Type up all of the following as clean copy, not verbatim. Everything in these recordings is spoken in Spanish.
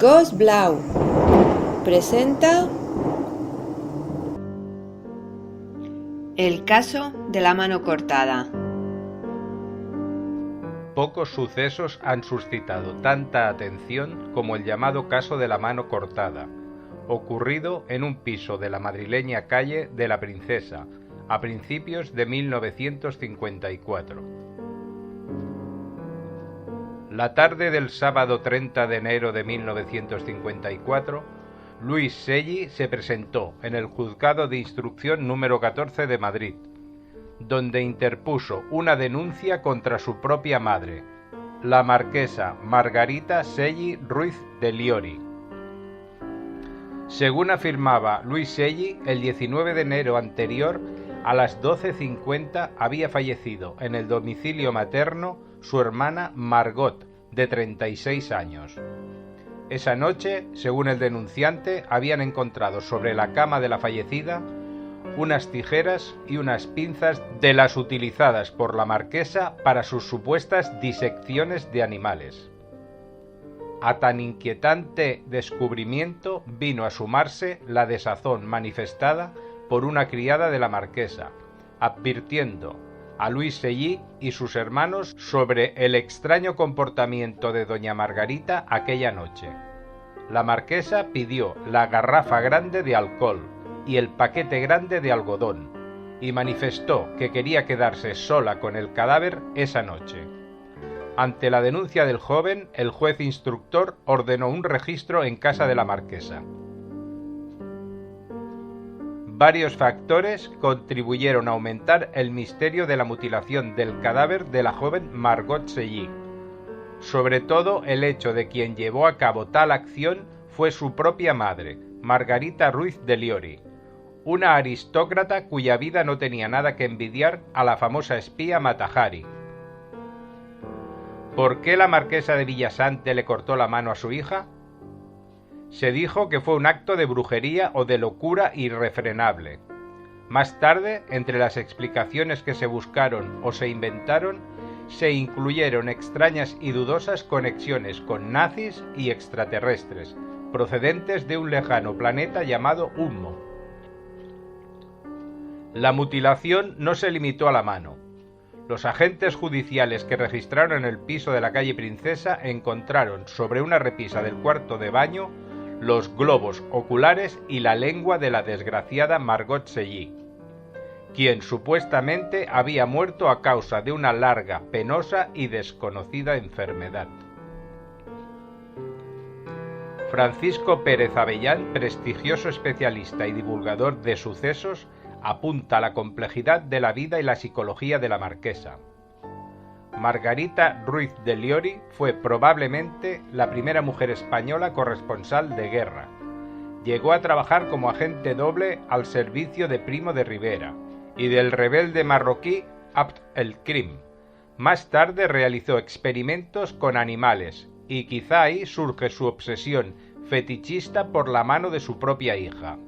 Gos Blau presenta el caso de la mano cortada. Pocos sucesos han suscitado tanta atención como el llamado caso de la mano cortada, ocurrido en un piso de la madrileña calle de la Princesa, a principios de 1954. La tarde del sábado 30 de enero de 1954, Luis Segui se presentó en el Juzgado de Instrucción número 14 de Madrid, donde interpuso una denuncia contra su propia madre, la marquesa Margarita Segui Ruiz de Liori. Según afirmaba Luis Segui, el 19 de enero anterior, a las 12:50 había fallecido en el domicilio materno su hermana Margot, de 36 años. Esa noche, según el denunciante, habían encontrado sobre la cama de la fallecida unas tijeras y unas pinzas de las utilizadas por la marquesa para sus supuestas disecciones de animales. A tan inquietante descubrimiento vino a sumarse la desazón manifestada por una criada de la marquesa, advirtiendo a Luis Segui y sus hermanos sobre el extraño comportamiento de doña Margarita aquella noche. La marquesa pidió la garrafa grande de alcohol y el paquete grande de algodón, y manifestó que quería quedarse sola con el cadáver esa noche. Ante la denuncia del joven, el juez instructor ordenó un registro en casa de la marquesa. Varios factores contribuyeron a aumentar el misterio de la mutilación del cadáver de la joven Margot Segui. Sobre todo el hecho de quien llevó a cabo tal acción fue su propia madre, Margarita Ruiz de Liori, una aristócrata cuya vida no tenía nada que envidiar a la famosa espía Mata Hari. ¿Por qué la marquesa de Villasante le cortó la mano a su hija? Se dijo que fue un acto de brujería o de locura irrefrenable. Más tarde, entre las explicaciones que se buscaron o se inventaron, se incluyeron extrañas y dudosas conexiones con nazis y extraterrestres, procedentes de un lejano planeta llamado Ummo. La mutilación no se limitó a la mano. Los agentes judiciales que registraron el piso de la calle Princesa encontraron sobre una repisa del cuarto de baño los globos oculares y la lengua de la desgraciada Margot Segui, quien supuestamente había muerto a causa de una larga, penosa y desconocida enfermedad. Francisco Pérez Avellán, prestigioso especialista y divulgador de sucesos, apunta a la complejidad de la vida y la psicología de la marquesa. Margarita Ruiz de Liori fue probablemente la primera mujer española corresponsal de guerra. Llegó a trabajar como agente doble al servicio de Primo de Rivera y del rebelde marroquí Abd el-Krim. Más tarde realizó experimentos con animales y quizá ahí surge su obsesión fetichista por la mano de su propia hija.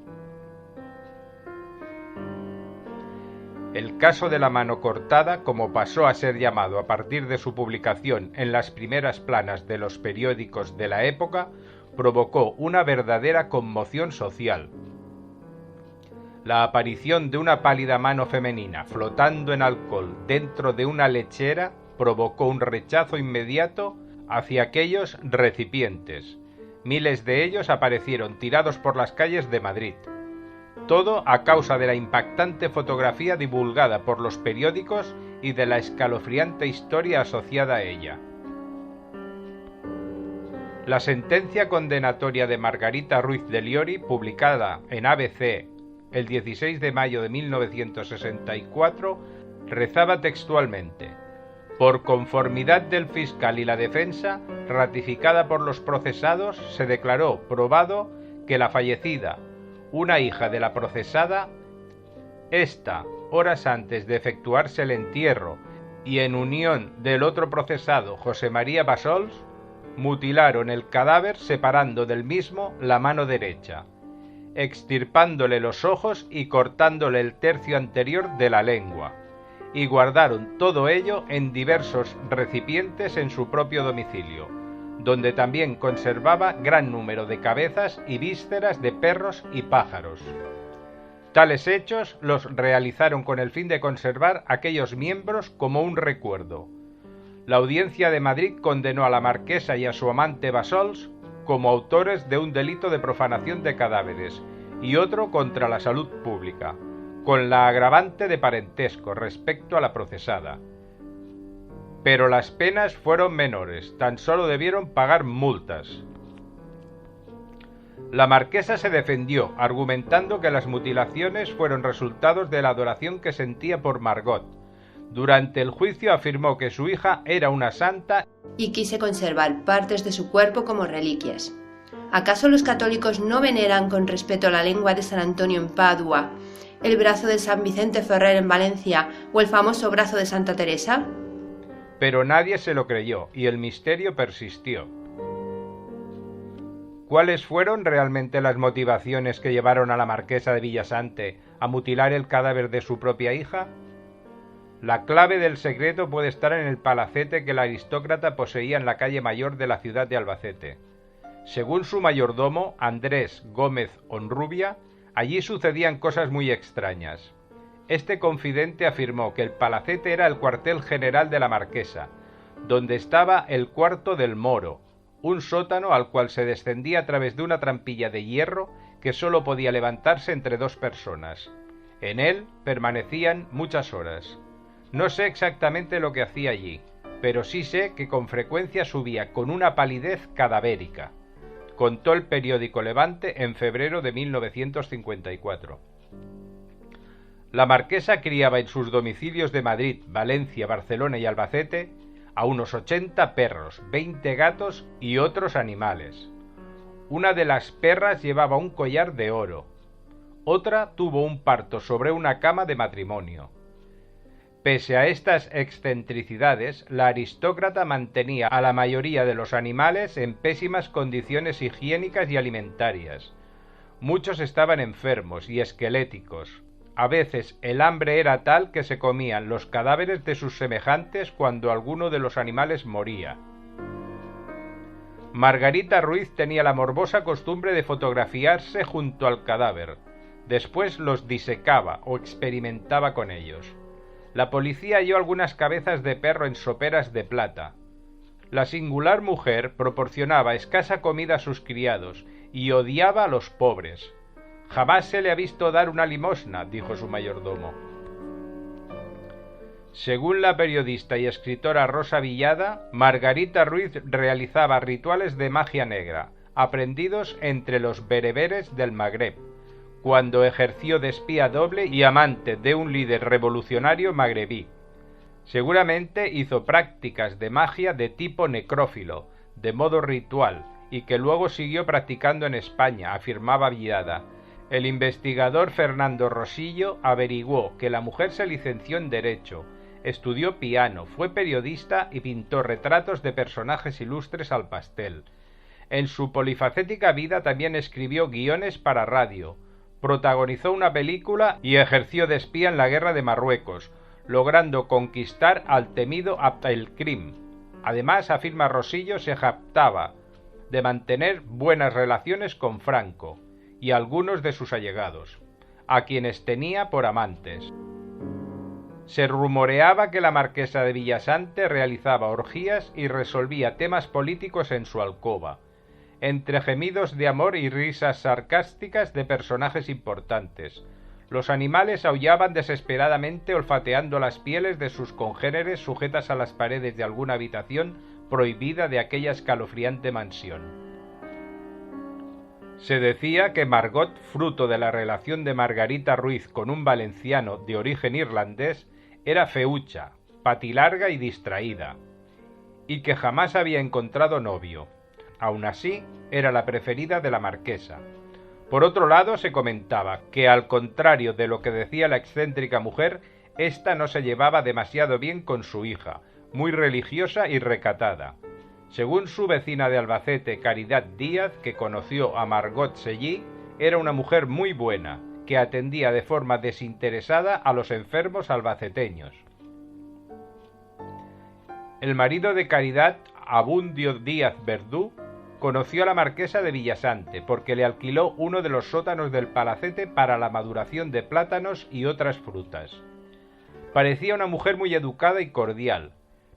El caso de la mano cortada, como pasó a ser llamado a partir de su publicación en las primeras planas de los periódicos de la época, provocó una verdadera conmoción social. La aparición de una pálida mano femenina flotando en alcohol dentro de una lechera provocó un rechazo inmediato hacia aquellos recipientes. Miles de ellos aparecieron tirados por las calles de Madrid. Todo a causa de la impactante fotografía divulgada por los periódicos y de la escalofriante historia asociada a ella. La sentencia condenatoria de Margarita Ruiz de Liori, publicada en ABC el 16 de mayo de 1964, rezaba textualmente: por conformidad del fiscal y la defensa, ratificada por los procesados, se declaró probado que la fallecida, una hija de la procesada, esta, horas antes de efectuarse el entierro y en unión del otro procesado, José María Bassols, mutilaron el cadáver separando del mismo la mano derecha, extirpándole los ojos y cortándole el tercio anterior de la lengua, y guardaron todo ello en diversos recipientes en su propio domicilio, donde también conservaba gran número de cabezas y vísceras de perros y pájaros. Tales hechos los realizaron con el fin de conservar aquellos miembros como un recuerdo. La Audiencia de Madrid condenó a la marquesa y a su amante Bassols como autores de un delito de profanación de cadáveres y otro contra la salud pública, con la agravante de parentesco respecto a la procesada. Pero las penas fueron menores, tan solo debieron pagar multas. La marquesa se defendió, argumentando que las mutilaciones fueron resultados de la adoración que sentía por Margot. Durante el juicio afirmó que su hija era una santa y quise conservar partes de su cuerpo como reliquias. ¿Acaso los católicos no veneran con respeto la lengua de San Antonio en Padua, el brazo de San Vicente Ferrer en Valencia o el famoso brazo de Santa Teresa? Pero nadie se lo creyó y el misterio persistió. ¿Cuáles fueron realmente las motivaciones que llevaron a la marquesa de Villasante a mutilar el cadáver de su propia hija? La clave del secreto puede estar en el palacete que la aristócrata poseía en la calle mayor de la ciudad de Albacete. Según su mayordomo, Andrés Gómez Honrubia, allí sucedían cosas muy extrañas. Este confidente afirmó que el palacete era el cuartel general de la marquesa, donde estaba el cuarto del Moro, un sótano al cual se descendía a través de una trampilla de hierro que sólo podía levantarse entre dos personas. En él permanecían muchas horas. No sé exactamente lo que hacía allí, pero sí sé que con frecuencia subía con una palidez cadavérica, contó el periódico Levante en febrero de 1954. La marquesa criaba en sus domicilios de Madrid, Valencia, Barcelona y Albacete a unos 80 perros, 20 gatos y otros animales. Una de las perras llevaba un collar de oro. Otra tuvo un parto sobre una cama de matrimonio. Pese a estas excentricidades, la aristócrata mantenía a la mayoría de los animales en pésimas condiciones higiénicas y alimentarias. Muchos estaban enfermos y esqueléticos. A veces el hambre era tal que se comían los cadáveres de sus semejantes cuando alguno de los animales moría. Margarita Ruiz tenía la morbosa costumbre de fotografiarse junto al cadáver. Después los disecaba o experimentaba con ellos. La policía halló algunas cabezas de perro en soperas de plata. La singular mujer proporcionaba escasa comida a sus criados y odiaba a los pobres. Jamás se le ha visto dar una limosna, dijo su mayordomo. Según la periodista y escritora Rosa Villada, Margarita Ruiz realizaba rituales de magia negra, aprendidos entre los bereberes del Magreb, cuando ejerció de espía doble y amante de un líder revolucionario magrebí. Seguramente hizo prácticas de magia de tipo necrófilo, de modo ritual, y que luego siguió practicando en España, afirmaba Villada. El investigador Fernando Rosillo averiguó que la mujer se licenció en Derecho, estudió piano, fue periodista y pintó retratos de personajes ilustres al pastel. En su polifacética vida también escribió guiones para radio, protagonizó una película y ejerció de espía en la guerra de Marruecos, logrando conquistar al temido Abdelkrim. Además, afirma Rosillo, se jactaba de mantener buenas relaciones con Franco y algunos de sus allegados, a quienes tenía por amantes. Se rumoreaba que la marquesa de Villasante realizaba orgías y resolvía temas políticos en su alcoba, entre gemidos de amor y risas sarcásticas de personajes importantes. Los animales aullaban desesperadamente olfateando las pieles de sus congéneres sujetas a las paredes de alguna habitación prohibida de aquella escalofriante mansión. Se decía que Margot, fruto de la relación de Margarita Ruiz con un valenciano de origen irlandés, era feucha, patilarga y distraída, y que jamás había encontrado novio. Aun así, era la preferida de la marquesa. Por otro lado, se comentaba que, al contrario de lo que decía la excéntrica mujer, ésta no se llevaba demasiado bien con su hija, muy religiosa y recatada. Según su vecina de Albacete, Caridad Díaz, que conoció a Margot Sellí, era una mujer muy buena, que atendía de forma desinteresada a los enfermos albaceteños. El marido de Caridad Abundio Díaz Verdú, conoció a la marquesa de Villasante porque le alquiló uno de los sótanos del palacete para la maduración de plátanos y otras frutas. Parecía una mujer muy educada y cordial,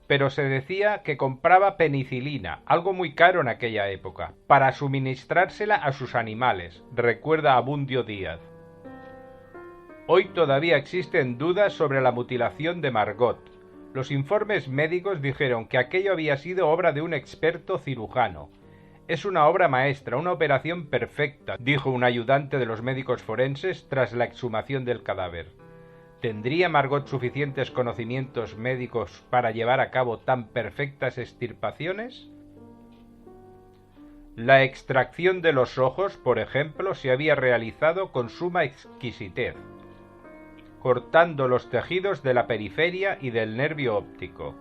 pero se decía que compraba penicilina, algo muy caro en aquella época, para suministrársela a sus animales, recuerda Abundio Díaz. Hoy todavía existen dudas sobre la mutilación de Margot. Los informes médicos dijeron que aquello había sido obra de un experto cirujano. Es una obra maestra, una operación perfecta, dijo un ayudante de los médicos forenses tras la exhumación del cadáver. ¿Tendría Margot suficientes conocimientos médicos para llevar a cabo tan perfectas extirpaciones? La extracción de los ojos, por ejemplo, se había realizado con suma exquisitez, cortando los tejidos de la periferia y del nervio óptico.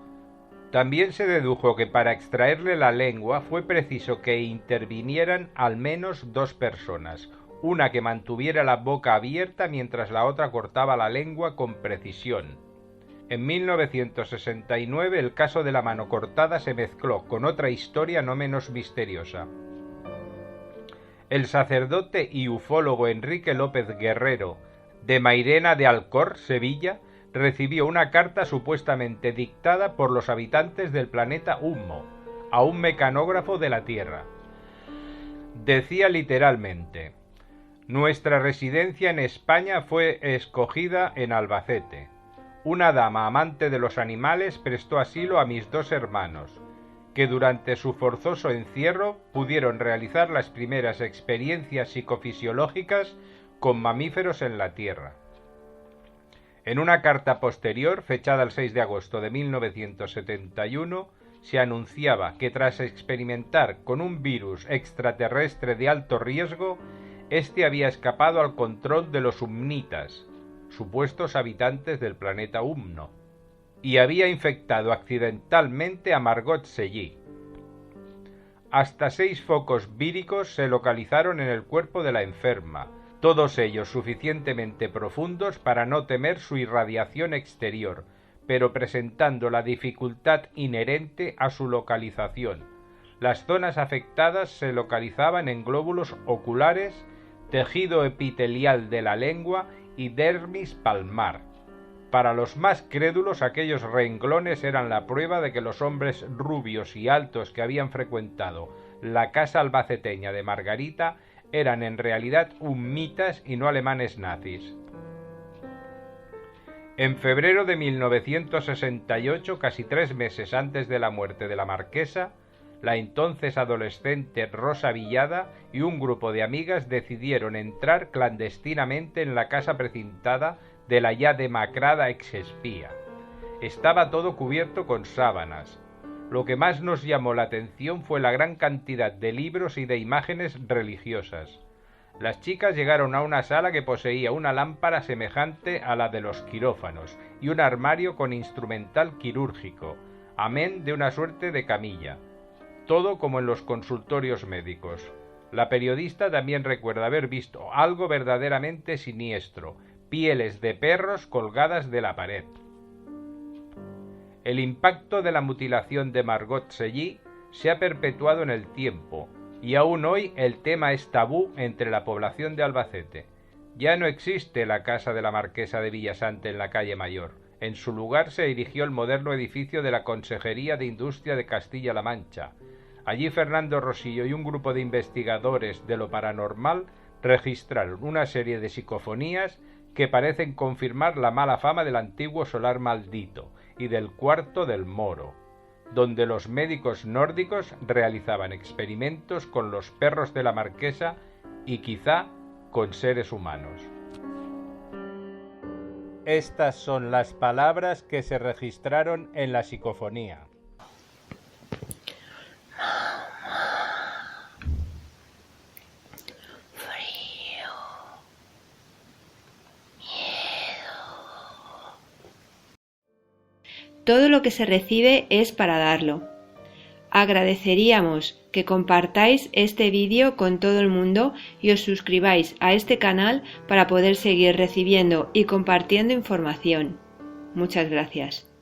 También se dedujo que para extraerle la lengua fue preciso que intervinieran al menos 2 personas, una que mantuviera la boca abierta mientras la otra cortaba la lengua con precisión. En 1969 el caso de la mano cortada se mezcló con otra historia no menos misteriosa. El sacerdote y ufólogo Enrique López Guerrero, de Mairena de Alcor, Sevilla, recibió una carta supuestamente dictada por los habitantes del planeta Humo, a un mecanógrafo de la Tierra. Decía literalmente: «Nuestra residencia en España fue escogida en Albacete. Una dama amante de los animales prestó asilo a mis 2 hermanos, que durante su forzoso encierro pudieron realizar las primeras experiencias psicofisiológicas con mamíferos en la Tierra». En una carta posterior, fechada el 6 de agosto de 1971, se anunciaba que tras experimentar con un virus extraterrestre de alto riesgo, este había escapado al control de los humnitas, supuestos habitantes del planeta Humno, y había infectado accidentalmente a Margot Sellí. Hasta 6 focos víricos se localizaron en el cuerpo de la enferma, todos ellos suficientemente profundos para no temer su irradiación exterior, pero presentando la dificultad inherente a su localización. Las zonas afectadas se localizaban en glóbulos oculares, tejido epitelial de la lengua y dermis palmar. Para los más crédulos, aquellos renglones eran la prueba de que los hombres rubios y altos que habían frecuentado la casa albaceteña de Margarita eran en realidad humnitas y no alemanes nazis. En febrero de 1968, casi 3 meses antes de la muerte de la marquesa, la entonces adolescente Rosa Villada y un grupo de amigas decidieron entrar clandestinamente en la casa precintada de la ya demacrada exespía. Estaba todo cubierto con sábanas. Lo que más nos llamó la atención fue la gran cantidad de libros y de imágenes religiosas. Las chicas llegaron a una sala que poseía una lámpara semejante a la de los quirófanos y un armario con instrumental quirúrgico, amén de una suerte de camilla. Todo como en los consultorios médicos. La periodista también recuerda haber visto algo verdaderamente siniestro: pieles de perros colgadas de la pared. El impacto de la mutilación de Margot Sellí se ha perpetuado en el tiempo, y aún hoy el tema es tabú entre la población de Albacete. Ya no existe la casa de la marquesa de Villasante en la calle Mayor. En su lugar se erigió el moderno edificio de la Consejería de Industria de Castilla-La Mancha. Allí Fernando Rosillo y un grupo de investigadores de lo paranormal registraron una serie de psicofonías que parecen confirmar la mala fama del antiguo solar maldito y del cuarto del Moro, donde los médicos nórdicos realizaban experimentos con los perros de la marquesa y quizá con seres humanos. Estas son las palabras que se registraron en la psicofonía. Todo lo que se recibe es para darlo. Agradeceríamos que compartáis este vídeo con todo el mundo y os suscribáis a este canal para poder seguir recibiendo y compartiendo información. Muchas gracias.